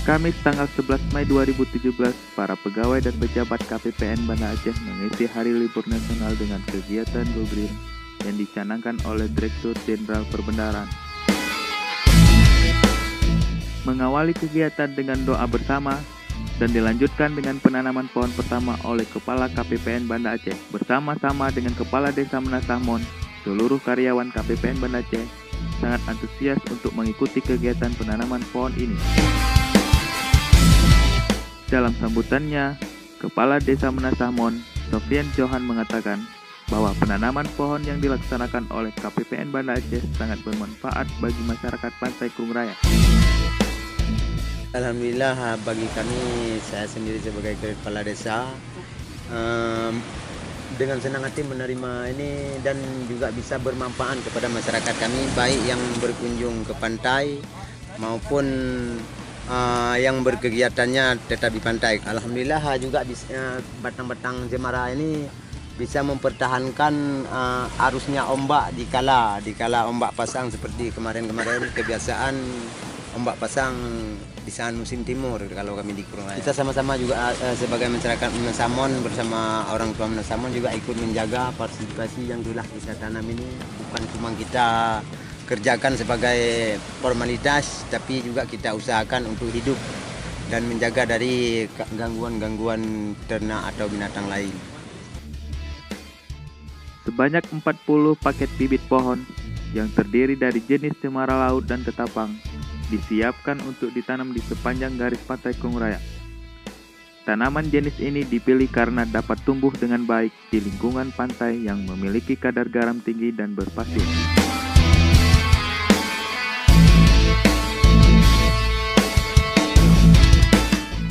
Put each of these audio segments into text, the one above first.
Kamis tanggal 11 Mei 2017, para pegawai dan pejabat KPPN Banda Aceh mengisi hari libur nasional dengan kegiatan Go Green yang dicanangkan oleh Direktur Jenderal Perbendaharaan. Mengawali kegiatan dengan doa bersama dan dilanjutkan dengan penanaman pohon pertama oleh Kepala KPPN Banda Aceh bersama-sama dengan Kepala Desa Menasahmon. Seluruh karyawan KPPN Banda Aceh sangat antusias untuk mengikuti kegiatan penanaman pohon ini. Dalam sambutannya, Kepala Desa Menasahmon, Sofian Johan mengatakan bahwa penanaman pohon yang dilaksanakan oleh KPPN Banda Aceh sangat bermanfaat bagi masyarakat Pantai Krung Raya. Alhamdulillah bagi kami, saya sendiri sebagai Kepala Desa, dengan senang hati menerima ini dan juga bisa bermanfaat kepada masyarakat kami, baik yang berkunjung ke pantai maupun yang berkegiatannya tetap di pantai. Alhamdulillah juga batang-batang cemara ini bisa mempertahankan arusnya ombak di kala ombak pasang seperti kemarin-kemarin kebiasaan ombak pasang di saat musim timur kalau kami di Krung Raya. Kita sama-sama juga sebagai masyarakat Menasahmon bersama orang tua Menasahmon juga ikut menjaga partisipasi yang telah kita tanam ini. Bukan cuma kita kerjakan sebagai formalitas, tapi juga kita usahakan untuk hidup dan menjaga dari gangguan-gangguan ternak atau binatang lain. Sebanyak 40 paket bibit pohon yang terdiri dari jenis cemara laut dan ketapang disiapkan untuk ditanam di sepanjang garis pantai Krung Raya. Tanaman jenis ini dipilih karena dapat tumbuh dengan baik di lingkungan pantai yang memiliki kadar garam tinggi dan berpasir.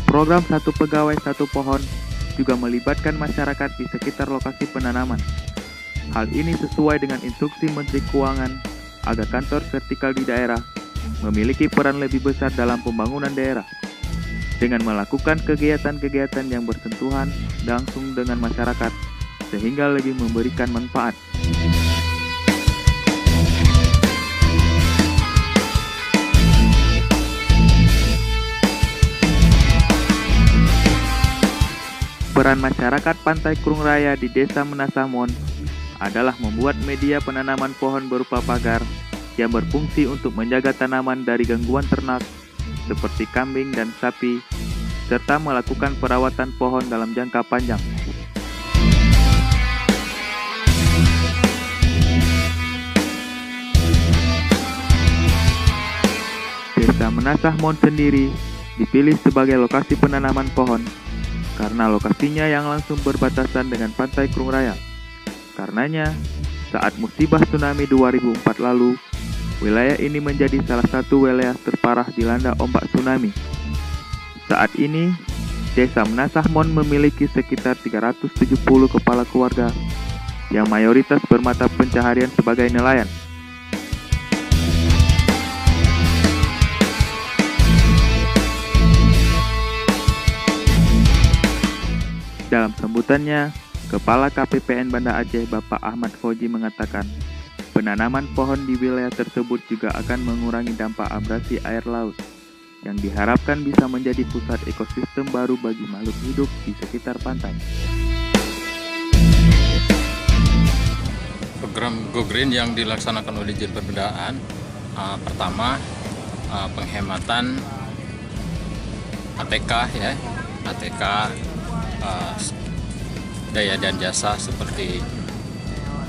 Program Satu Pegawai Satu Pohon juga melibatkan masyarakat di sekitar lokasi penanaman. Hal ini sesuai dengan instruksi Menteri Keuangan agar kantor vertikal di daerah memiliki peran lebih besar dalam pembangunan daerah dengan melakukan kegiatan-kegiatan yang bersentuhan langsung dengan masyarakat sehingga lebih memberikan manfaat. Peran masyarakat Pantai Krung Raya di Desa Menasahmon adalah membuat media penanaman pohon berupa pagar yang berfungsi untuk menjaga tanaman dari gangguan ternak seperti kambing dan sapi, serta melakukan perawatan pohon dalam jangka panjang. Desa Menasahmon sendiri dipilih sebagai lokasi penanaman pohon karena lokasinya yang langsung berbatasan dengan Pantai Krung Raya. Karenanya, saat musibah tsunami 2004 lalu, wilayah ini menjadi salah satu wilayah terparah dilanda ombak tsunami. Saat ini, Desa Menasahmon memiliki sekitar 370 kepala keluarga yang mayoritas bermata pencaharian sebagai nelayan. Dalam sambutannya, Kepala KPPN Banda Aceh Bapak Ahmad Fauji mengatakan, penanaman pohon di wilayah tersebut juga akan mengurangi dampak abrasi air laut, yang diharapkan bisa menjadi pusat ekosistem baru bagi makhluk hidup di sekitar pantai. Program Go Green yang dilaksanakan oleh Dijen Perbendaharaan, pertama penghematan ATK daya dan jasa seperti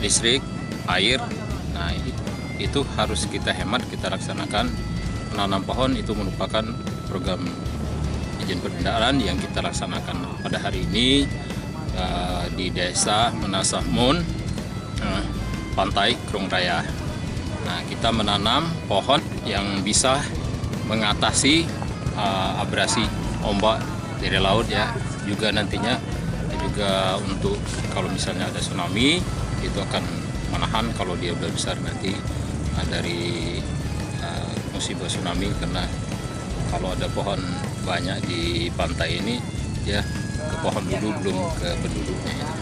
listrik, air. Nah, itu harus kita hemat, kita laksanakan. Menanam pohon itu merupakan program Dijen Perbendaharaan yang kita laksanakan pada hari ini di Desa Menasahmon, Pantai Krung Raya. Nah, kita menanam pohon yang bisa mengatasi abrasi ombak dari laut ya. Juga nantinya juga untuk kalau misalnya ada tsunami itu akan menahan kalau dia udah besar nanti dari musibah tsunami, karena kalau ada pohon banyak di pantai ini dia ke pohon dulu belum ke penduduknya itu.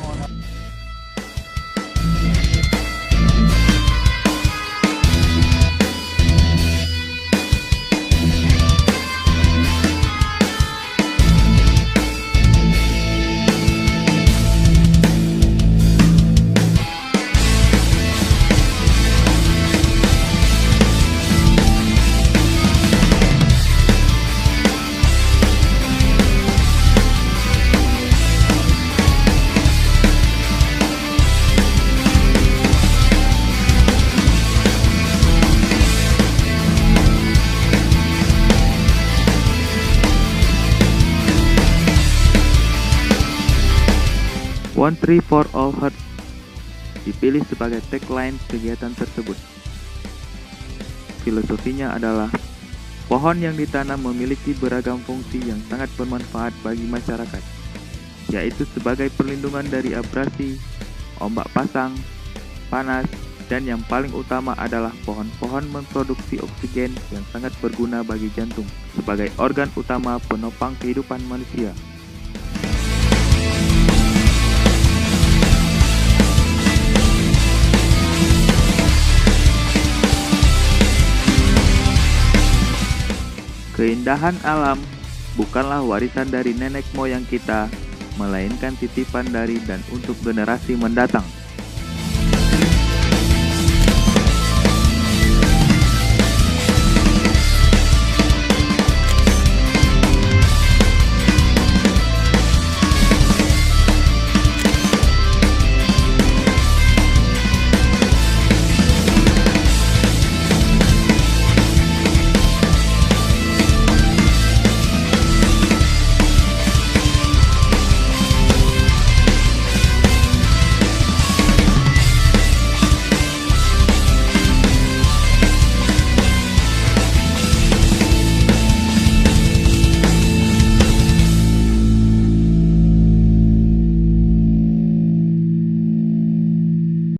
One Tree for All Hearts dipilih sebagai tagline kegiatan tersebut. Filosofinya adalah pohon yang ditanam memiliki beragam fungsi yang sangat bermanfaat bagi masyarakat, yaitu sebagai perlindungan dari abrasi, ombak pasang, panas, dan yang paling utama adalah pohon-pohon memproduksi oksigen yang sangat berguna bagi jantung sebagai organ utama penopang kehidupan manusia. Keindahan alam bukanlah warisan dari nenek moyang kita, melainkan titipan dari dan untuk generasi mendatang.